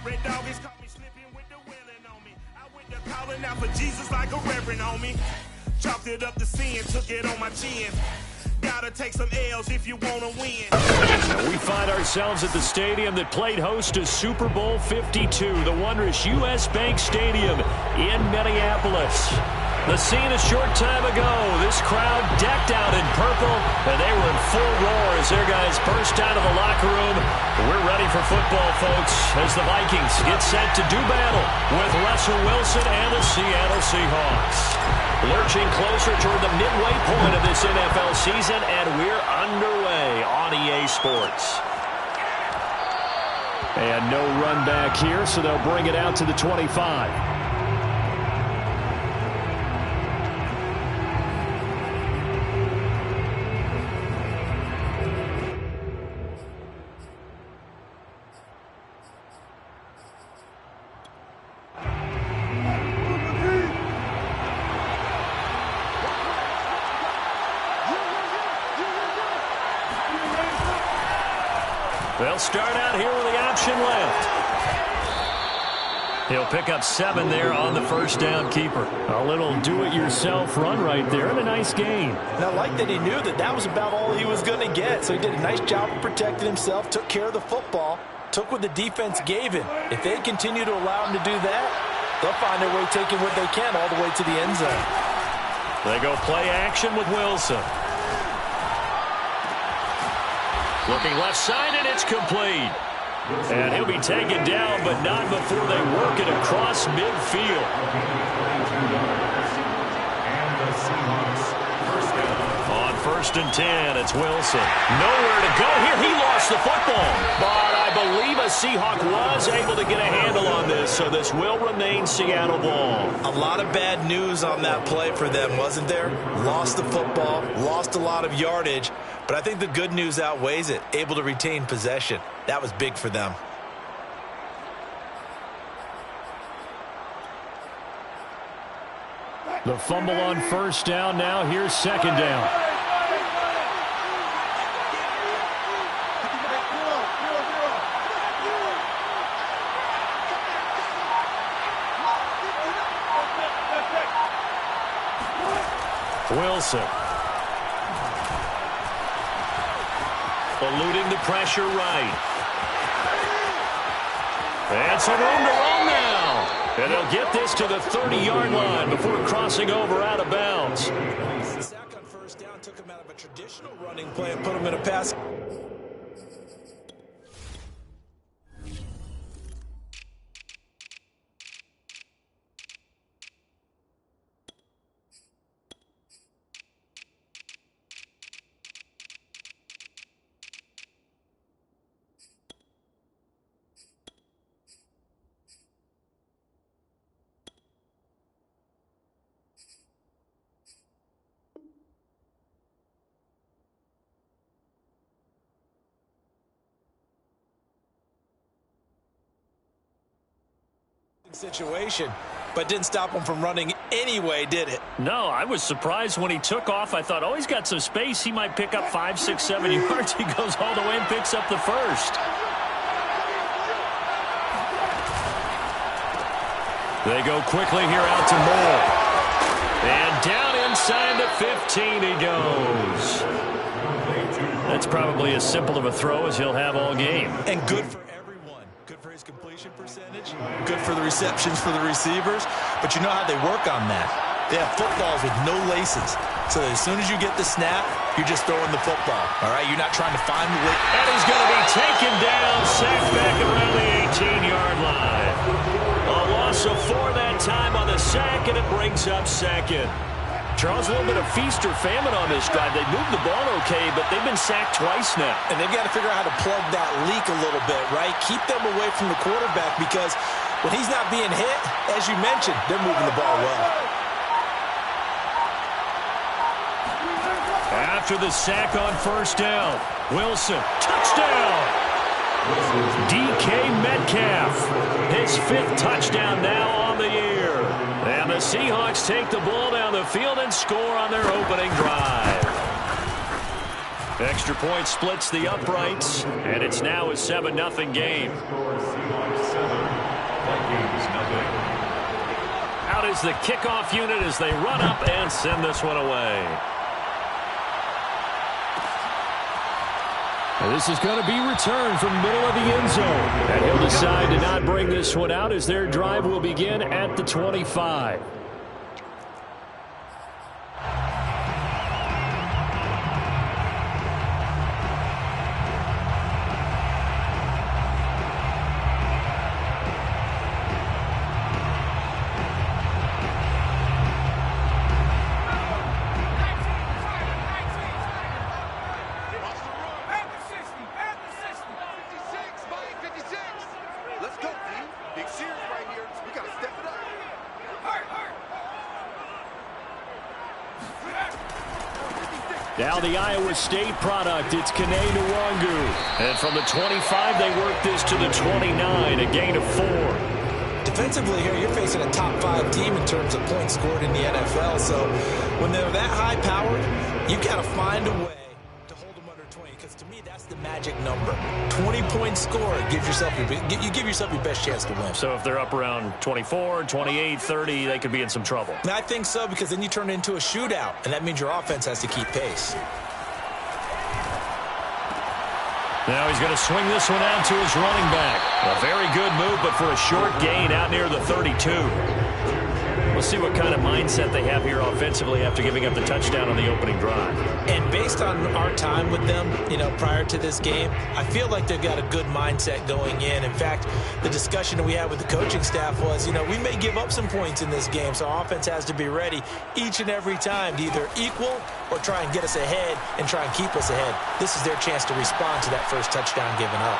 Red dog is caught me slipping with the willing on me. I went to calling out for Jesus like a reverend on me. Chalked it up to sin, took it on my chin. Gotta take some L's if you wanna win. And we find ourselves at the stadium that played host to Super Bowl 52, the wondrous U.S. Bank Stadium in Minneapolis. The scene a short time ago, this crowd decked out in purple, and they were in full roar as their guys burst out of the locker room. We're ready for football, folks, as the Vikings get set to do battle with Russell Wilson and the Seattle Seahawks. Lurching closer toward the midway point of this NFL season, and we're underway on EA Sports. And no run back here, so they'll bring it out to the 25. They'll start out here with the option left. He'll pick up 7 there on the first down keeper. A little do-it-yourself run right there and a nice gain. And I like that he knew that that was about all he was going to get. So he did a nice job of protecting himself, took care of the football, took what the defense gave him. If they continue to allow him to do that, they'll find their way taking what they can all the way to the end zone. They go play action with Wilson. Looking left side, and it's complete. And he'll be taken down, but not before they work it across midfield. On 1st and 10, it's Wilson. Nowhere to go here. He lost the football. But I believe a Seahawk was able to get a handle on this, so this will remain Seattle ball. A lot of bad news on that play for them, wasn't there? Lost the football, lost a lot of yardage. But I think the good news outweighs it. Able to retain possession. That was big for them. The fumble on 1st down. Now here's 2nd down. Wilson. Eluding the pressure right. And some room to run now. And they'll get this to the 30-yard line before crossing over out of bounds. The sack on 1st down took him out of a traditional running play and put him in a pass. Situation, but didn't stop him from running anyway, did it? No, I was surprised when he took off. I thought, oh, he's got some space. He might pick up 5, 6, 7 yards. He goes all the way and picks up the first. They go quickly here out to Moore. And down inside the 15 he goes. That's probably as simple of a throw as he'll have all game. And good for everyone. Good for his completion percentage. Good for the receptions for the receivers. But you know how they work on that. They have footballs with no laces. So that as soon as you get the snap, you're just throwing the football. All right? You're not trying to find the way. And he's going to be taken down, sacked back around the 18-yard line. A loss of 4 that time on the sack, and it brings up 2nd. Charles, a little bit of feast or famine on this drive. They moved the ball okay, but they've been sacked twice now. And they've got to figure out how to plug that leak a little bit, right? Keep them away from the quarterback because when he's not being hit, as you mentioned, they're moving the ball well. After the sack on 1st down, Wilson, touchdown! DK Metcalf, his 5th touchdown now on the year. And the Seahawks take the ball down the field and score on their opening drive. Extra point splits the uprights, and it's now a 7-0 game. is the kickoff unit as they run up and send this one away. And this is going to be returned from middle of the end zone. And he'll decide to not bring this one out as their drive will begin at the 25. Now the Iowa State product, it's Kene Nwangu. And from the 25, they work this to the 29, a gain of 4. Defensively here, you're facing a top 5 team in terms of points scored in the NFL. So when they're that high-powered, you got to find a way to hold them under 20. Because to me, that's the magic number. 20-point score, you give yourself your best chance to win. So if they're up around 24, 28, 30, they could be in some trouble. And I think so, because then you turn it into a shootout, and that means your offense has to keep pace. Now he's going to swing this one out to his running back. A very good move, but for a short gain out near the 32. We'll see what kind of mindset they have here offensively after giving up the touchdown on the opening drive. And based on our time with them, prior to this game, I feel like they've got a good mindset going in. In fact, the discussion that we had with the coaching staff was, we may give up some points in this game, so our offense has to be ready each and every time to either equal or try and get us ahead and try and keep us ahead. This is their chance to respond to that first touchdown given up.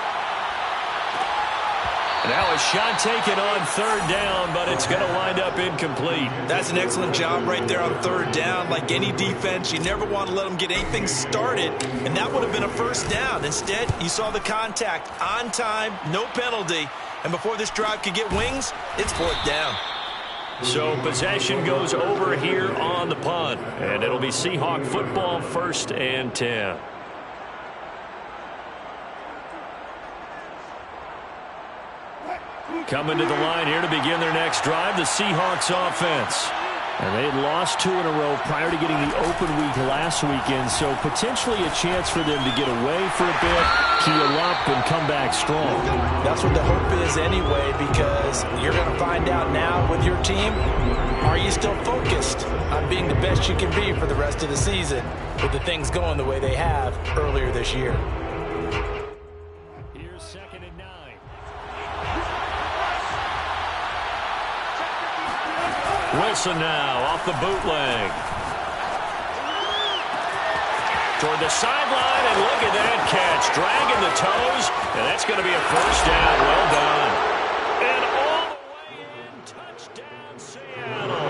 Now a shot taken on third down, but it's going to wind up incomplete. That's an excellent job right there on third down. Like any defense, you never want to let them get anything started, and that would have been a first down. Instead, you saw the contact on time, no penalty, and before this drive could get wings, it's fourth down. So possession goes over here on the punt, and it'll be Seahawk football, 1st and 10. Coming to the line here to begin their next drive, the Seahawks offense. And they had lost 2 in a row prior to getting the open week last weekend, so potentially a chance for them to get away for a bit, keel up, and come back strong. That's what the hope is anyway, because you're going to find out now with your team, are you still focused on being the best you can be for the rest of the season with the things going the way they have earlier this year? Here's 2nd and 9. Wilson now off the bootleg. Toward the sideline, and look at that catch. Dragging the toes, and that's going to be a first down. Well done. And all the way in, touchdown Seattle.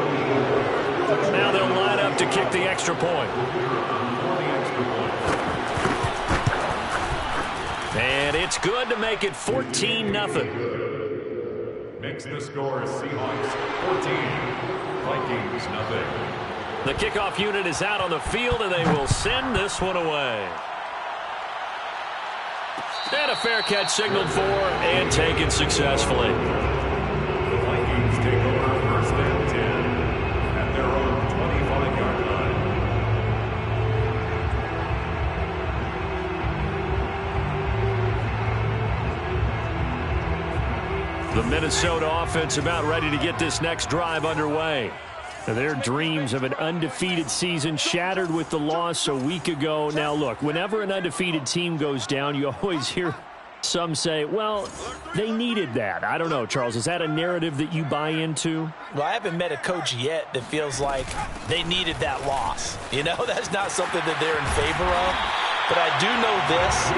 Now they'll line up to kick the extra point. And it's good to make it 14-0. Makes the score Seahawks 14, Vikings 0. The kickoff unit is out on the field, and they will send this one away. And a fair catch signaled for and taken successfully. The Vikings take over 1st and 10 at their own 25-yard line. The Minnesota offense about ready to get this next drive underway. Their dreams of an undefeated season shattered with the loss a week ago. Now, look, whenever an undefeated team goes down, you always hear some say, well, they needed that. I don't know, Charles. Is that a narrative that you buy into? Well, I haven't met a coach yet that feels like they needed that loss. That's not something that they're in favor of. But I do know this.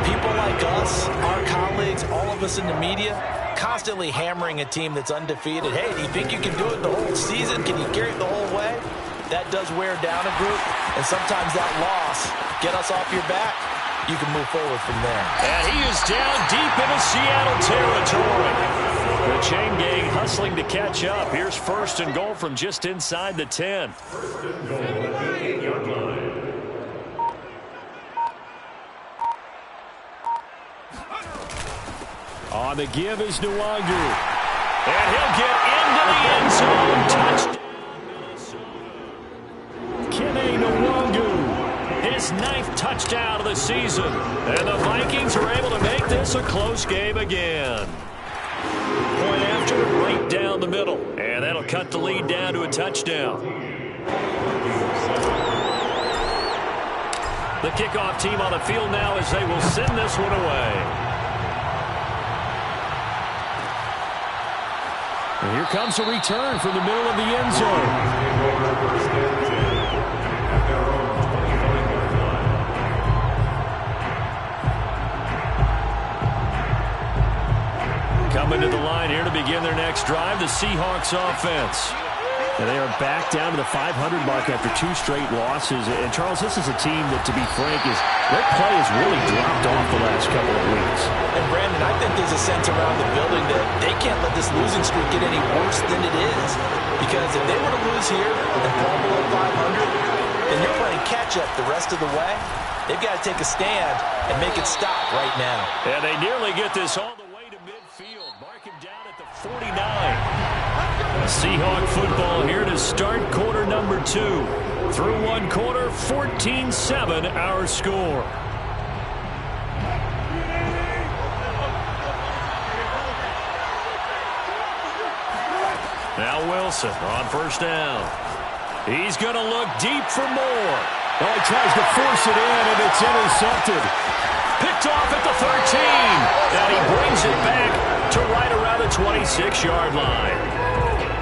People like us, our colleagues, all of us in the media, constantly hammering a team that's undefeated. Hey, do you think you can do it the whole season? Can you carry it the whole way? That does wear down a group. And sometimes that loss, get us off your back, you can move forward from there. And he is down deep into Seattle territory. The chain gang hustling to catch up. Here's 1st and goal from just inside the 10. 1st and goal at the 8-yard line. On the give is Nwangu. And he'll get into the end zone. Touchdown. Kene Nwangu, his 9th touchdown of the season. And the Vikings are able to make this a close game again. Point after, right down the middle. And that'll cut the lead down to a touchdown. The kickoff team on the field now as they will send this one away. And here comes a return from the middle of the end zone. Coming to the line here to begin their next drive, the Seahawks offense. And they are back down to the 500 mark after 2 straight losses. And, Charles, this is a team that, to be frank, their play has really dropped off the last couple of weeks. And, Brandon, I think there's a sense around the building that they can't let this losing streak get any worse than it is. Because if they were to lose here and fall below 500, then you're playing catch-up the rest of the way. They've got to take a stand and make it stop right now. And they nearly get this all the way to midfield. Mark him down at the 49. Seahawk football here to start quarter number 2. Through one quarter, 14-7 our score. Now Wilson on first down. He's going to look deep for more. Oh, he tries to force it in, and it's intercepted. Picked off at the 13. And he brings it back to right around the 26-yard line.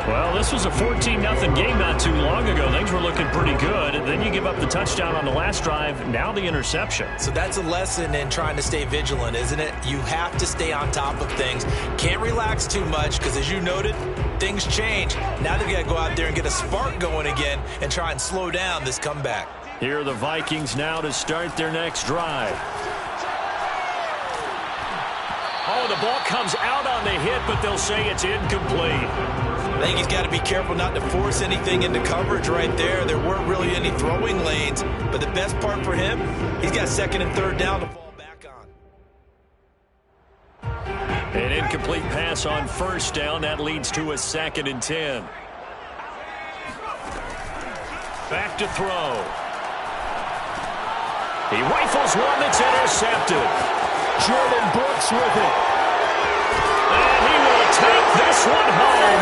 Well, this was a 14-0 game not too long ago. Things were looking pretty good. And then you give up the touchdown on the last drive. Now the interception. So that's a lesson in trying to stay vigilant, isn't it? You have to stay on top of things. Can't relax too much because, as you noted, things change. Now they've got to go out there and get a spark going again and try and slow down this comeback. Here are the Vikings now to start their next drive. Oh, the ball comes out on the hit, but they'll say it's incomplete. I think he's got to be careful not to force anything into coverage right there. There weren't really any throwing lanes, but the best part for him, he's got 2nd and 3rd down to fall back on. An incomplete pass on first down. That leads to a 2nd and 10. Back to throw. He rifles one that's intercepted. Jordan Brooks with it. And he will take this one home.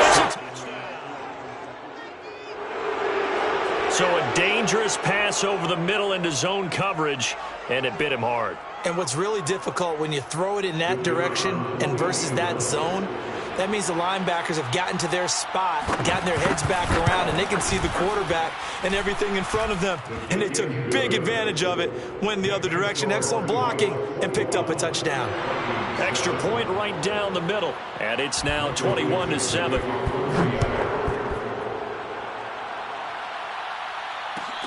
So a dangerous pass over the middle into zone coverage, and it bit him hard. And what's really difficult when you throw it in that direction and versus that zone, that means the linebackers have gotten to their spot, gotten their heads back around, and they can see the quarterback and everything in front of them. And they took big advantage of it, went the other direction, excellent blocking, and picked up a touchdown. Extra point right down the middle, and it's now 21-7.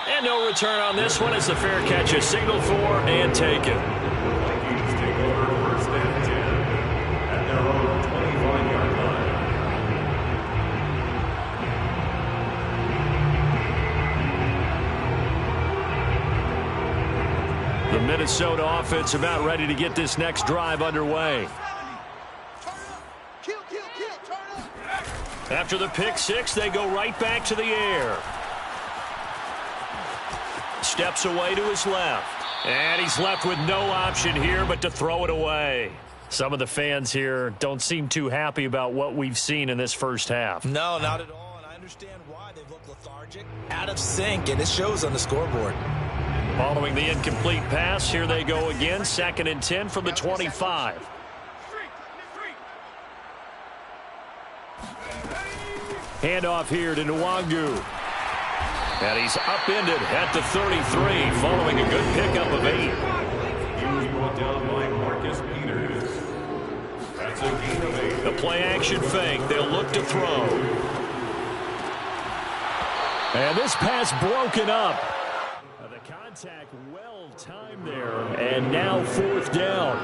And no return on this one as the fair catch is signaled for and taken. Vikings take over 1st and 10 at their own 25-yard line. The Minnesota offense about ready to get this next drive underway. After the pick six, they go right back to the air. Steps away to his left. And he's left with no option here but to throw it away. Some of the fans here don't seem too happy about what we've seen in this first half. No, not at all, and I understand why. They've looked lethargic, out of sync, and it shows on the scoreboard. Following the incomplete pass, here they go again. 2nd and 10 from the 25. Handoff here to Nwangu. And he's upended at the 33 following a good pickup of 8. He was brought down by Marcus Peters. That's a gain of 8. The play action fake. They'll look to throw. And this pass broken up. The contact well timed there. And now 4th down.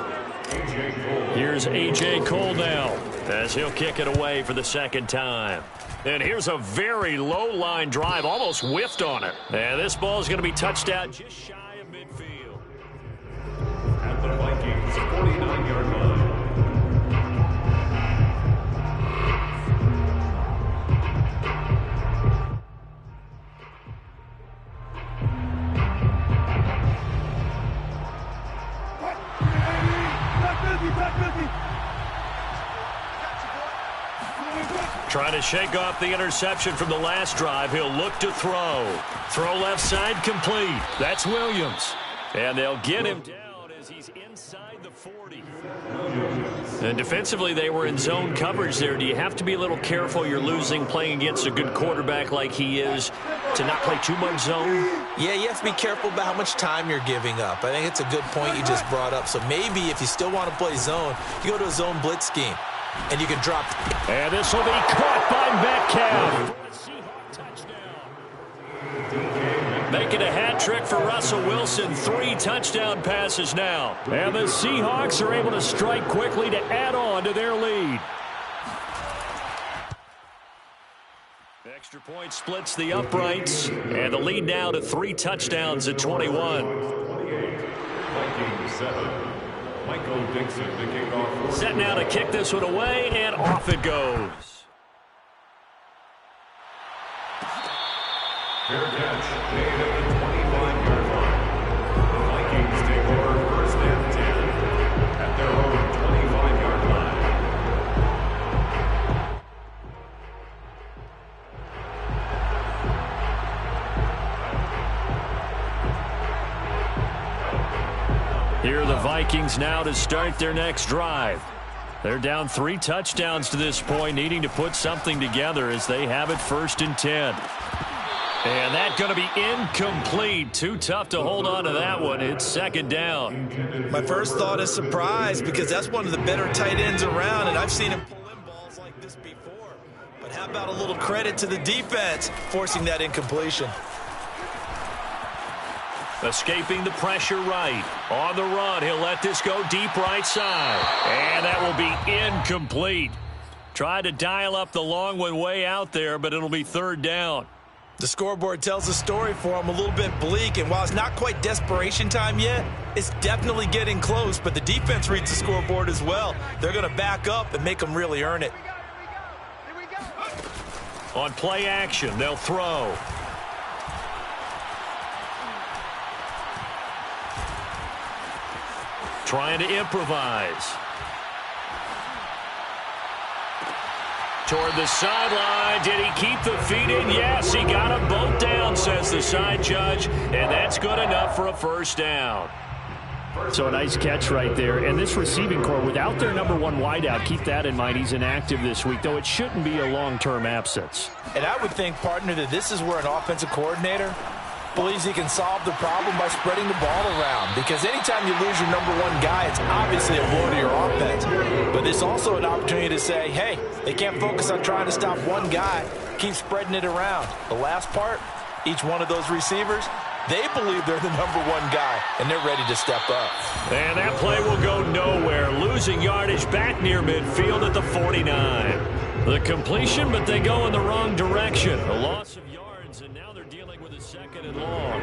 Here's A.J. Cole now as he'll kick it away for the 2nd time. And here's a very low-line drive, almost whiffed on it. And this ball is going to be touched out just shy of midfield. At the Vikings 49-yard line. Trying to shake off the interception from the last drive. He'll look to throw. Throw left side complete. That's Williams. And they'll get him down as he's inside the 40. And defensively, they were in zone coverage there. Do you have to be a little careful? You're losing playing against a good quarterback like he is to not play too much zone? Yeah, you have to be careful about how much time you're giving up. I think it's a good point you just brought up. So maybe if you still want to play zone, you go to a zone blitz scheme. And you can drop. And this will be caught by Metcalf. Making a hat trick for Russell Wilson. 3 touchdown passes now. And the Seahawks are able to strike quickly to add on to their lead. Extra point splits the uprights. And the lead now to 3 touchdowns at 21. 28, Vikings 7. Michael Dixon, the kickoff. Set now to kick this one away, and off it goes. Fair catch made at the 25-yard line. The Vikings take over first and 10 at their own 25-yard line. Here are the Vikings now to start their next drive. They're down 3 touchdowns to this point, needing to put something together as they have it 1st and 10. And that's going to be incomplete. Too tough to hold on to that one. It's 2nd down. My first thought is surprise because that's one of the better tight ends around, and I've seen him pull in balls like this before. But how about a little credit to the defense forcing that incompletion? Escaping the pressure right. On the run, he'll let this go deep right side. And that will be incomplete. Tried to dial up the long one way out there, but it'll be 3rd down. The scoreboard tells a story for him, a little bit bleak, and while it's not quite desperation time yet, it's definitely getting close, but the defense reads the scoreboard as well. They're going to back up and make them really earn it. On play action, they'll throw. Trying to improvise. Toward the sideline. Did he keep the feet in? Yes, he got them both down, says the side judge. And that's good enough for a 1st down. So a nice catch right there. And this receiving core, without their number 1 wideout, keep that in mind. He's inactive this week, though it shouldn't be a long-term absence. And I would think, partner, that this is where an offensive coordinator believes he can solve the problem by spreading the ball around. Because anytime you lose your number 1 guy, it's obviously a blow to your offense. But it's also an opportunity to say, hey, they can't focus on trying to stop one guy. Keep spreading it around. The last part, each one of those receivers, they believe they're the number 1 guy, and they're ready to step up. And that play will go nowhere. Losing yardage back near midfield at the 49. The completion, but they go in the wrong direction. A loss of yards, and now they're dealing with a 2nd and long.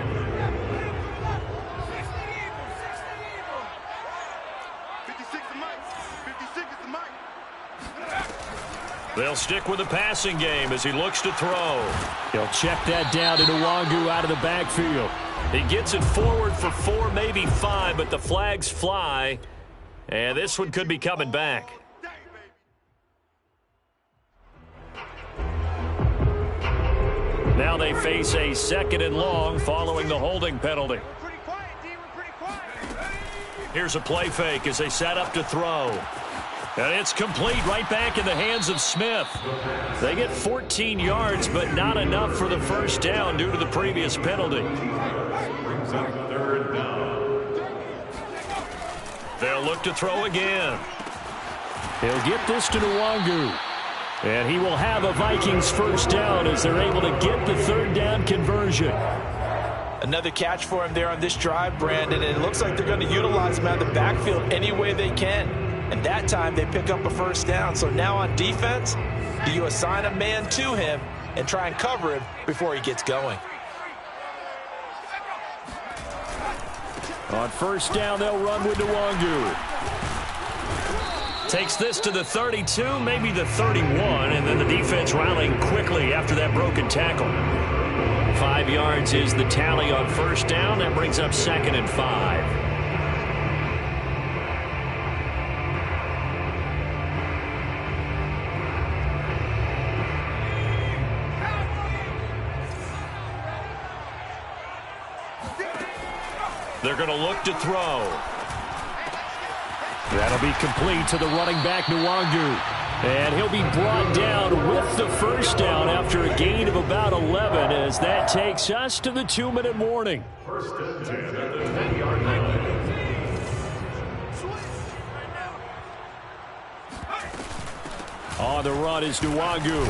They'll stick with the passing game as he looks to throw. He'll check that down to Nwangu out of the backfield. He gets it forward for 4, maybe 5, but the flags fly. And this one could be coming back. Now they face a 2nd and long following the holding penalty. Here's a play fake as they set up to throw. And it's complete right back in the hands of Smith. They get 14 yards, but not enough for the 1st down due to the previous penalty. Brings up 3rd down. They'll look to throw again. He'll get this to Nwangu. And he will have a Vikings 1st down as they're able to get the 3rd down conversion. Another catch for him there on this drive, Brandon, and it looks like they're going to utilize him out of the backfield any way they can. And that time they pick up a 1st down. So now on defense, do you assign a man to him and try and cover him before he gets going? On 1st down, they'll run with Nwangu. Takes this to the 32, maybe the 31, and then the defense rallying quickly after that broken tackle. 5 yards is the tally on 1st down. That brings up 2nd and 5. They're going to look to throw. That'll be complete to the running back, Nwangu. And he'll be brought down with the first down after a gain of about 11 as that takes us to the 2-minute warning. First and 10 at the 10-yard line. On the run is Nwangu.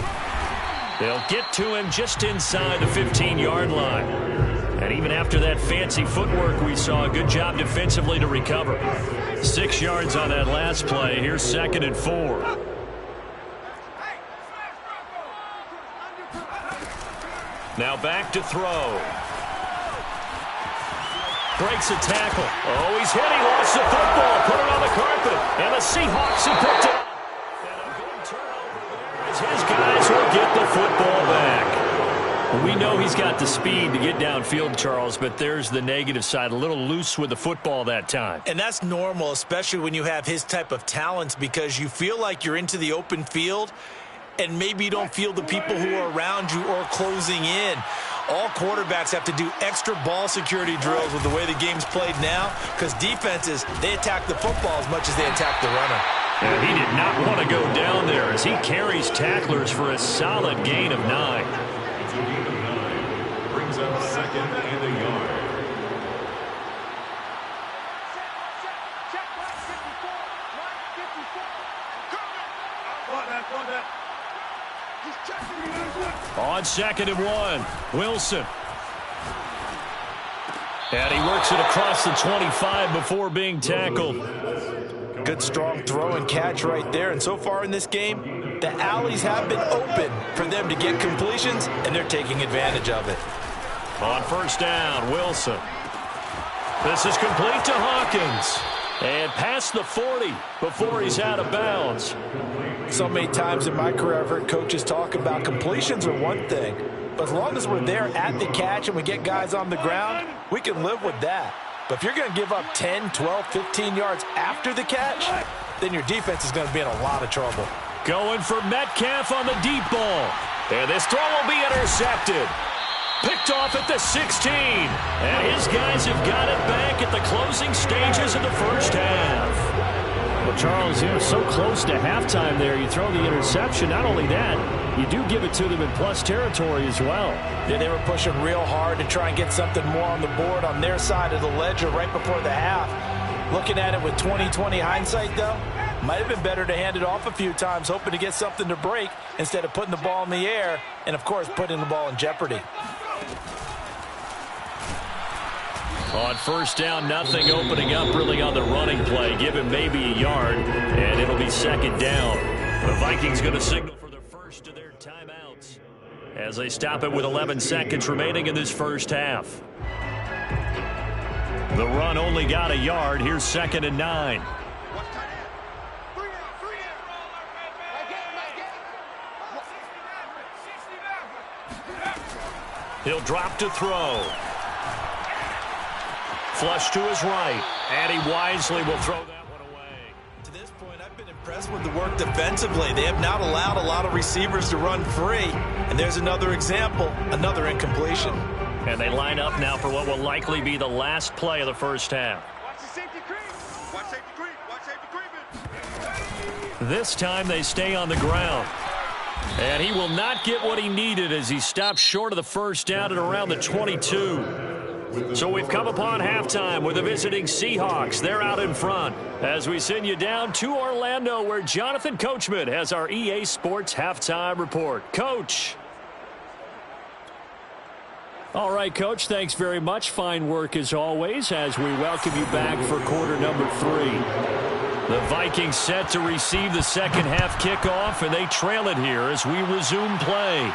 They'll get to him just inside the 15-yard line. And even after that fancy footwork we saw, a good job defensively to recover. 6 yards on that last play. Here's 2nd and 4. Now back to throw. Breaks a tackle. Oh, he's hit. He lost the football. Put it on the carpet. And the Seahawks, he picked it up. And a big turnover there as his guys will get the football back. Well, we know he's got the speed to get downfield, Charles, but there's the negative side. A little loose with the football that time. And that's normal, especially when you have his type of talents, because you feel like you're into the open field and maybe you don't feel the people who are around you or closing in. All quarterbacks have to do extra ball security drills with the way the game's played now, because defenses, they attack the football as much as they attack the runner. And he did not want to go down there as he carries tacklers for a solid gain of 9. It's a gain of 9. Brings up 2nd and a yard. On 2nd and 1, Wilson. And he works it across the 25 before being tackled. Good strong throw and catch right there. And so far in this game, the alleys have been open for them to get completions, and they're taking advantage of it. On 1st down, Wilson. This is complete to Hawkins. And past the 40 before he's out of bounds. So many times in my career, I've heard coaches talk about completions are one thing, but as long as we're there at the catch and we get guys on the ground, we can live with that. But if you're going to give up 10, 12, 15 yards after the catch, then your defense is going to be in a lot of trouble. Going for Metcalf on the deep ball. And this throw will be intercepted. Picked off at the 16. And his guys have got it back at the closing stages of the first half. Well, Charles, you're so close to halftime there. You throw the interception. Not only that, you do give it to them in plus territory as well. Yeah, they were pushing real hard to try and get something more on the board on their side of the ledger right before the half. Looking at it with 20/20 hindsight, though, might have been better to hand it off a few times, hoping to get something to break instead of putting the ball in the air and, of course, putting the ball in jeopardy. On 1st down, nothing opening up really on the running play. Give him maybe a yard, and it'll be 2nd down. The Vikings going to signal for the first of their timeouts as they stop it with 11 seconds remaining in this first half. The run only got a yard. Here's 2nd and 9. He'll drop to throw. Flush to his right, and he wisely will throw that one away. To this point, I've been impressed with the work defensively. They have not allowed a lot of receivers to run free, and there's another example, another incompletion. And they line up now for what will likely be the last play of the first half. Watch the safety creep. Watch safety creep. Watch safety creeping. This time they stay on the ground. And he will not get what he needed as he stops short of the first down at around the 22. So we've come upon halftime with the visiting Seahawks. They're out in front as we send you down to Orlando, where Jonathan Coachman has our EA Sports halftime report. Coach. All right, Coach, thanks very much. Fine work as always as we welcome you back for quarter number 3. The Vikings set to receive the second half kickoff, and they trail it here as we resume play.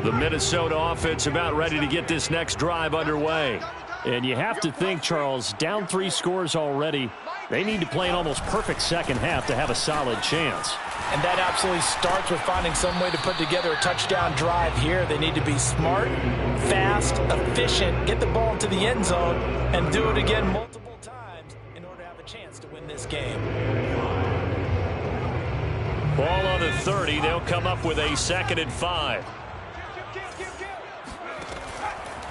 The Minnesota offense about ready to get this next drive underway. And you have to think, Charles, down 3 scores already. They need to play an almost perfect second half to have a solid chance. And that absolutely starts with finding some way to put together a touchdown drive here. They need to be smart, fast, efficient, get the ball into the end zone, and do it again multiple times in order to have a chance to win this game. Ball on the 30. They'll come up with a 2nd and 5.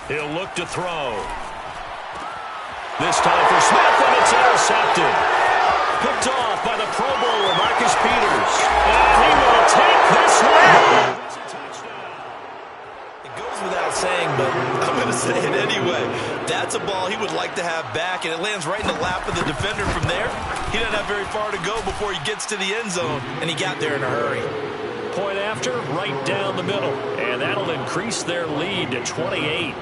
He'll look to throw. This time for Smith, and it's intercepted. Picked off by the Pro Bowler, Marcus Peters. And he will take this one. It goes without saying, but I'm going to say it anyway. That's a ball he would like to have back, and it lands right in the lap of the defender from there. He doesn't have very far to go before he gets to the end zone, and he got there in a hurry. Point after, right down the middle. And that'll increase their lead to 28.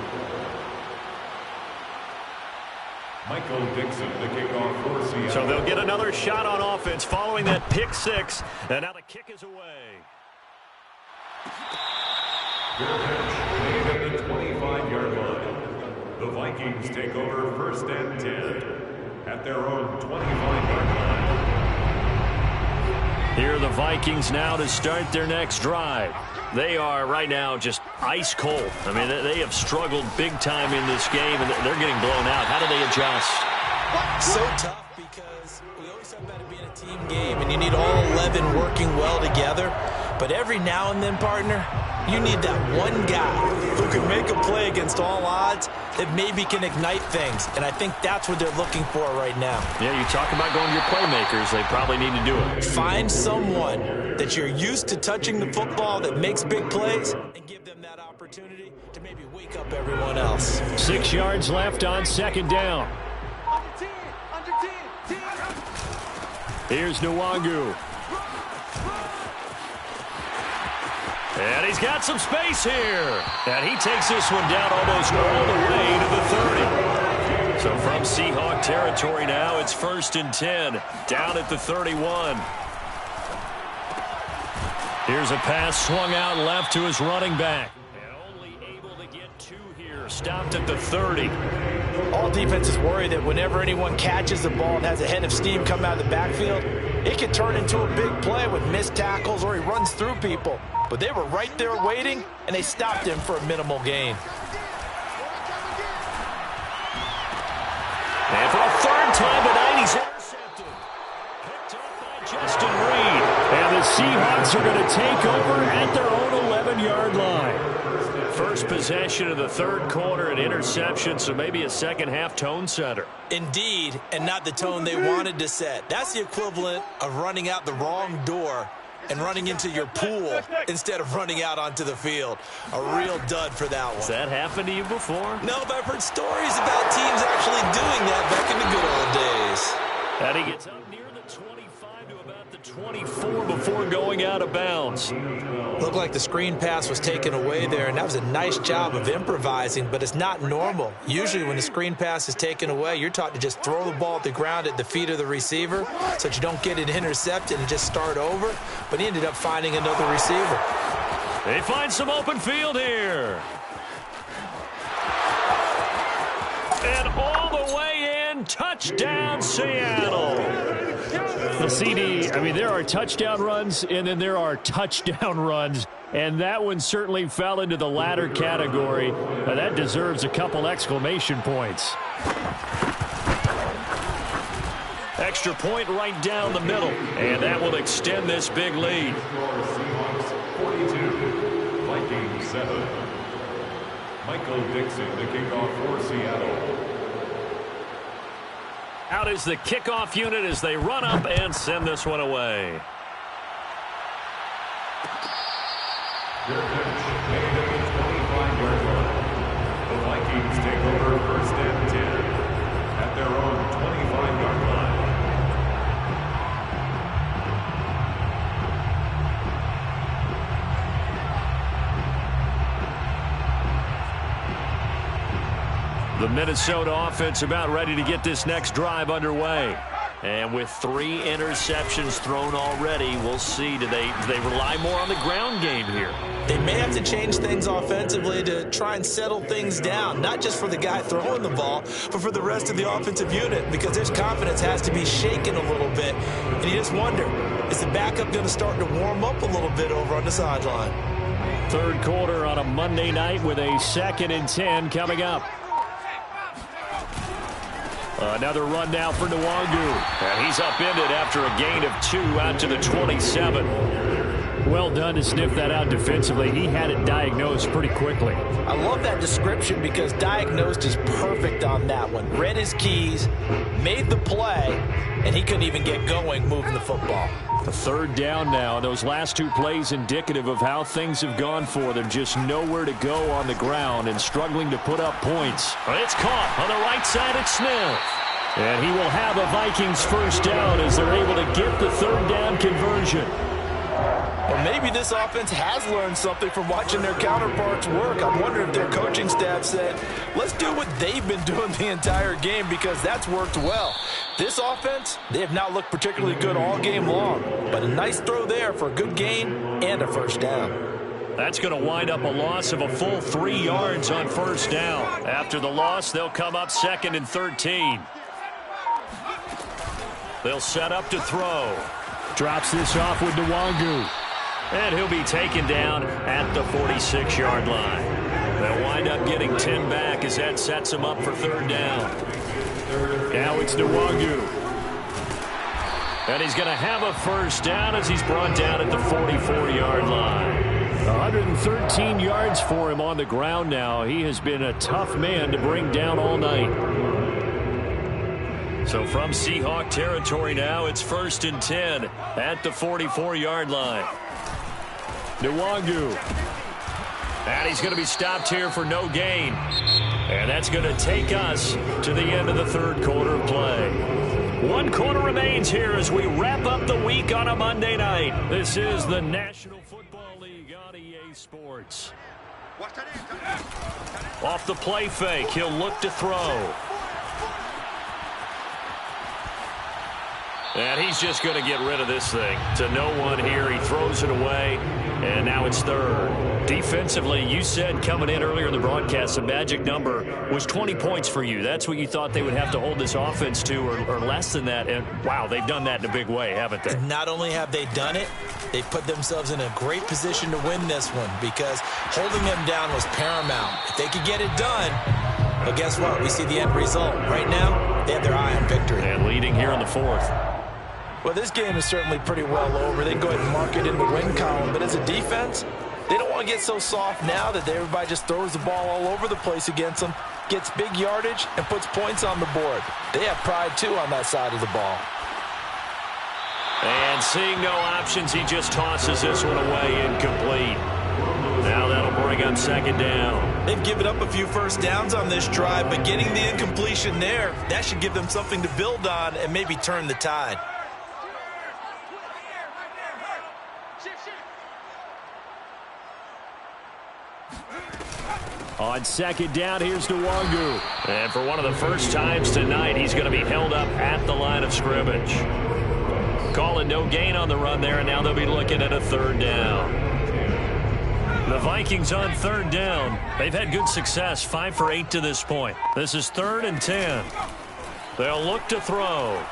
Michael Dixon, the kickoff for Seattle. So they'll get another shot on offense following that pick 6. And now the kick is away. Good catch, made at the 25-yard line. The Vikings take over 1st and 10 at their own 25-yard line. Here are the Vikings now to start their next drive. They are right now just ice cold. I mean, they have struggled big time in this game, and they're getting blown out. How do they adjust? So tough because we always talk about it being a team game, and you need all 11 working well together. But every now and then, partner, you need that one guy who can make a play against all odds that maybe can ignite things. And I think that's what they're looking for right now. Yeah, you talk about going to your playmakers. They probably need to do it. Find someone that you're used to touching the football that makes big plays and give them that opportunity to maybe wake up everyone else. 6 yards left on 2nd down. Here's Nwangu. And he's got some space here. And he takes this one down almost all the way to the 30. So from Seahawk territory now, it's 1st and 10. Down at the 31. Here's a pass swung out left to his running back. And only able to get 2 here. Stopped at the 30. All defenses worry that whenever anyone catches the ball and has a head of steam come out of the backfield, it can turn into a big play with missed tackles or he runs through people. But they were right there waiting, and they stopped him for a minimal gain. And for a 3rd time tonight, he's intercepted. Picked up by Justin Reed. And the Seahawks are going to take over at their own 11-yard line. First possession of the 3rd quarter, an interception, so maybe a second-half tone setter. Indeed, and not the tone they wanted to set. That's the equivalent of running out the wrong door and running into your pool instead of running out onto the field. A real dud for that one. Has that happened to you before? No, but I've heard stories about teams actually doing that back in the good old days. And he gets up near the 25 to about the 24 before going out of bounds. Looked like the screen pass was taken away there, and that was a nice job of improvising, but it's not normal. Usually when the screen pass is taken away, you're taught to just throw the ball at the ground at the feet of the receiver so that you don't get it intercepted and just start over, but he ended up finding another receiver. They find some open field here. And all the way in, touchdown Seattle. The CD, I mean, there are touchdown runs, and then there are touchdown runs, and that one certainly fell into the latter category. That deserves a couple exclamation points. Extra point right down the middle, and that will extend this big lead. Seahawks 42, Vikings 7. Michael Dixon, the kickoff for Seattle. Out is the kickoff unit as they run up and send this one away. Good catch, made at the 25-yard line. The Vikings take over 1st and 10 at their own 25-yard line. The Minnesota offense about ready to get this next drive underway. And with 3 interceptions thrown already, we'll see. Do they rely more on the ground game here? They may have to change things offensively to try and settle things down, not just for the guy throwing the ball, but for the rest of the offensive unit, because their confidence has to be shaken a little bit. And you just wonder, is the backup going to start to warm up a little bit over on the sideline? Third quarter on a Monday night with a 2nd and 10 coming up. Another run now for Nwangu. And he's upended after a gain of 2 out to the 27. Well done to sniff that out defensively. He had it diagnosed pretty quickly. I love that description because diagnosed is perfect on that one. Read his keys, made the play, and he couldn't even get going moving the football. The 3rd down now. Those last 2 plays indicative of how things have gone for them. Just nowhere to go on the ground and struggling to put up points. It's caught on the right side at Smith. And he will have a Vikings first down as they're able to get the 3rd down conversion. Or maybe this offense has learned something from watching their counterparts work. I'm wondering if their coaching staff said, let's do what they've been doing the entire game because that's worked well. This offense, they have not looked particularly good all game long. But a nice throw there for a good gain and a first down. That's going to wind up a loss of a full 3 yards on first down. After the loss, they'll come up 2nd and 13. They'll set up to throw. Drops this off with Nwangu. And he'll be taken down at the 46-yard line. They'll wind up getting 10 back as that sets them up for 3rd down. Now it's Nwangu. And he's going to have a first down as he's brought down at the 44-yard line. 113 yards for him on the ground now. He has been a tough man to bring down all night. So from Seahawk territory now, it's 1st and 10 at the 44-yard line. Nwangu. And he's going to be stopped here for no gain. And that's going to take us to the end of the 3rd quarter of play. 1 quarter remains here as we wrap up the week on a Monday night. This is the National Football League on EA Sports. Off the play fake, he'll look to throw. And he's just going to get rid of this thing to no one here. He throws it away, and now it's 3rd. Defensively, you said coming in earlier in the broadcast, the magic number was 20 points for you. That's what you thought they would have to hold this offense to, or less than that. And, wow, they've done that in a big way, haven't they? Not only have they done it, they've put themselves in a great position to win this one because holding them down was paramount. If they could get it done, well, guess what? We see the end result. Right now, they have their eye on victory. And leading here in the 4th. Well, this game is certainly pretty well over. They can go ahead and mark it in the win column. But as a defense, they don't want to get so soft now that everybody just throws the ball all over the place against them, gets big yardage, and puts points on the board. They have pride, too, on that side of the ball. And seeing no options, he just tosses this one away incomplete. Now that'll bring up 2nd down. They've given up a few first downs on this drive, but getting the incompletion there, that should give them something to build on and maybe turn the tide. On 2nd down, here's Nwangu. And for one of the first times tonight, he's going to be held up at the line of scrimmage. Calling no gain on the run there, and now they'll be looking at a 3rd down. The Vikings on 3rd down. They've had good success, 5 for 8 to this point. This is 3rd and 10. They'll look to throw.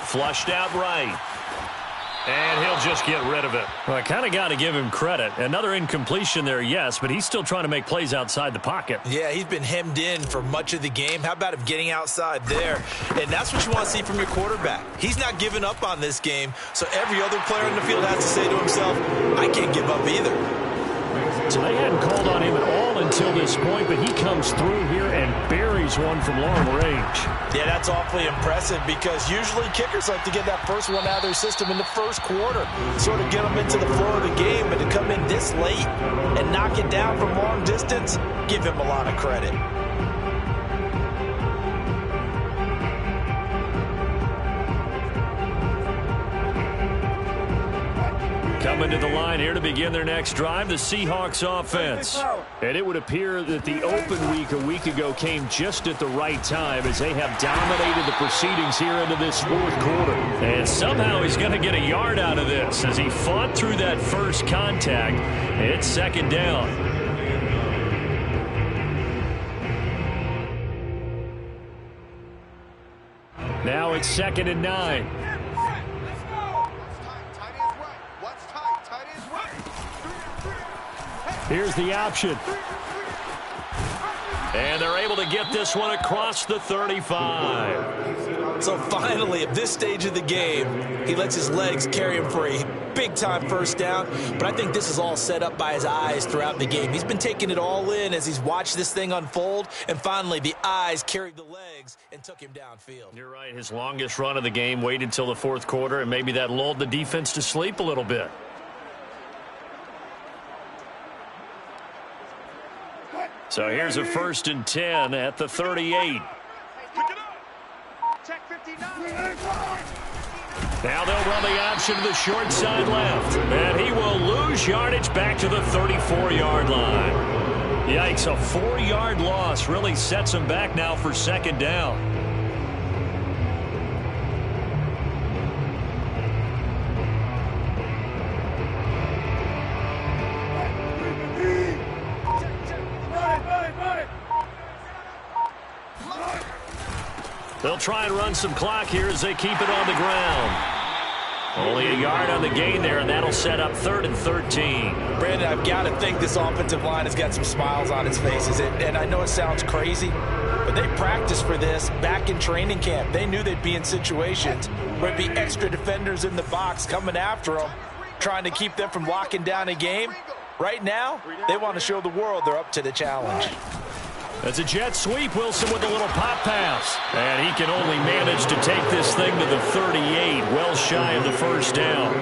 Flushed out right. And he'll just get rid of it. Well, I kind of got to give him credit. Another incompletion there, yes, but he's still trying to make plays outside the pocket. Yeah, he's been hemmed in for much of the game. How about him getting outside there? And that's what you want to see from your quarterback. He's not giving up on this game, so every other player in the field has to say to himself, I can't give up either. So they hadn't called on him at all until this point, but he comes through here and buries one from long range. Yeah, that's awfully impressive because usually kickers like to get that first one out of their system in the 1st quarter, sort of get them into the flow of the game, but to come in this late and knock it down from long distance, give him a lot of credit. Coming to the line here to begin their next drive, the Seahawks offense. And it would appear that the open week a week ago came just at the right time as they have dominated the proceedings here into this fourth quarter. And somehow he's going to get a yard out of this as he fought through that first contact. It's second down. Now it's 2nd and 9. Here's the option. And they're able to get this one across the 35. So finally, at this stage of the game, he lets his legs carry him for a big-time first down. But I think this is all set up by his eyes throughout the game. He's been taking it all in as he's watched this thing unfold. And finally, the eyes carried the legs and took him downfield. You're right. His longest run of the game waited until the fourth quarter, and maybe that lulled the defense to sleep a little bit. So here's a 1st and 10 at the 38. Now they'll run the option to the short side left. And he will lose yardage back to the 34-yard line. Yikes, a 4-yard loss really sets him back now for second down. They'll try and run some clock here as they keep it on the ground. Only a yard on the gain there, and that'll set up 3rd and 13. Brandon, I've got to think this offensive line has got some smiles on its faces. And I know it sounds crazy, but they practiced for this back in training camp. They knew they'd be in situations where there'd be extra defenders in the box coming after them, trying to keep them from locking down a game. Right now, they want to show the world they're up to the challenge. That's a jet sweep. Wilson with a little pop pass. And he can only manage to take this thing to the 38, well shy of the first down.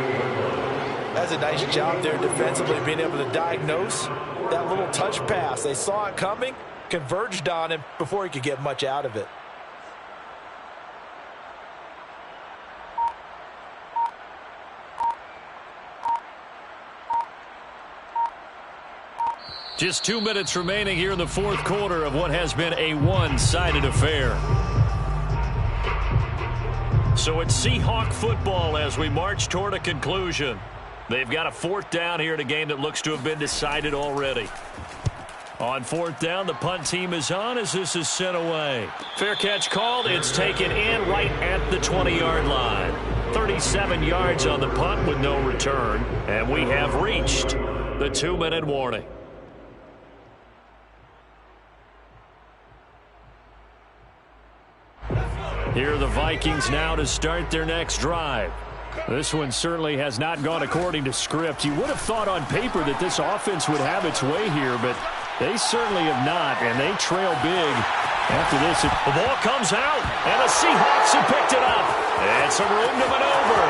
That's a nice job there defensively, being able to diagnose that little touch pass. They saw it coming, converged on him before he could get much out of it. Just 2 minutes remaining here in the fourth quarter of what has been a one-sided affair. So it's Seahawk football as we march toward a conclusion. They've got a 4th down here in a game that looks to have been decided already. On 4th down, the punt team is on as this is sent away. Fair catch called. It's taken in right at the 20-yard line. 37 yards on the punt with no return. And we have reached the 2-minute warning. Here are the Vikings now to start their next drive. This one certainly has not gone according to script. You would have thought on paper that this offense would have its way here, but they certainly have not, and they trail big after this. The ball comes out, and the Seahawks have picked it up. And some room to maneuver.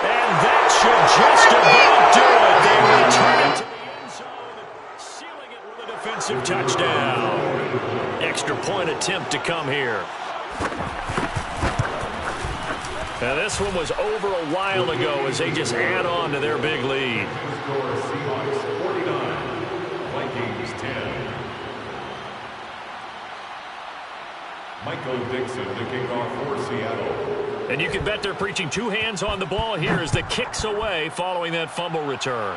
And that should just about do it. They return it to the end zone, sealing it with a defensive touchdown. Extra point attempt to come here. Now this one was over a while ago as they just add on to their big lead. Score Seahawks 49, Vikings 10. Michael Dixon, the kickoff for Seattle. And you can bet they're preaching 2 hands on the ball here as the kick's away following that fumble return.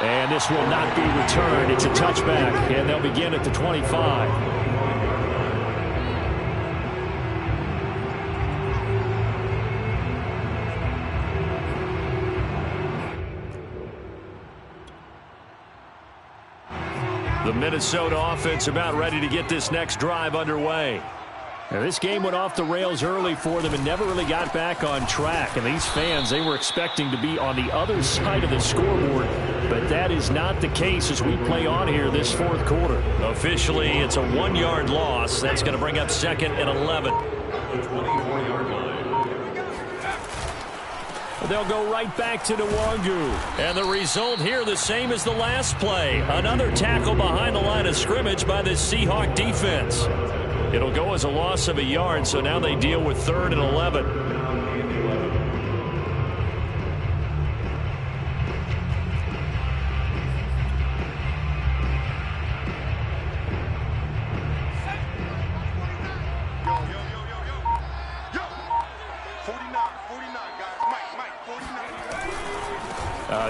And this will not be returned. It's a touchback, and they'll begin at the 25. The Minnesota offense about ready to get this next drive underway. Now, this game went off the rails early for them and never really got back on track. And these fans, they were expecting to be on the other side of the scoreboard, but that is not the case as we play on here this fourth quarter. Officially, it's a 1-yard loss. That's going to bring up 2nd and 11. The 24-yard line. They'll go right back to Nwangu. And the result here the same as the last play. Another tackle behind the line of scrimmage by the Seahawk defense. It'll go as a loss of a yard, so now they deal with 3rd and 11.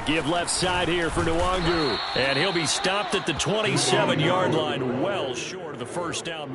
Give left side here for Nwangu. And he'll be stopped at the 27-yard line, well short of the first down mark.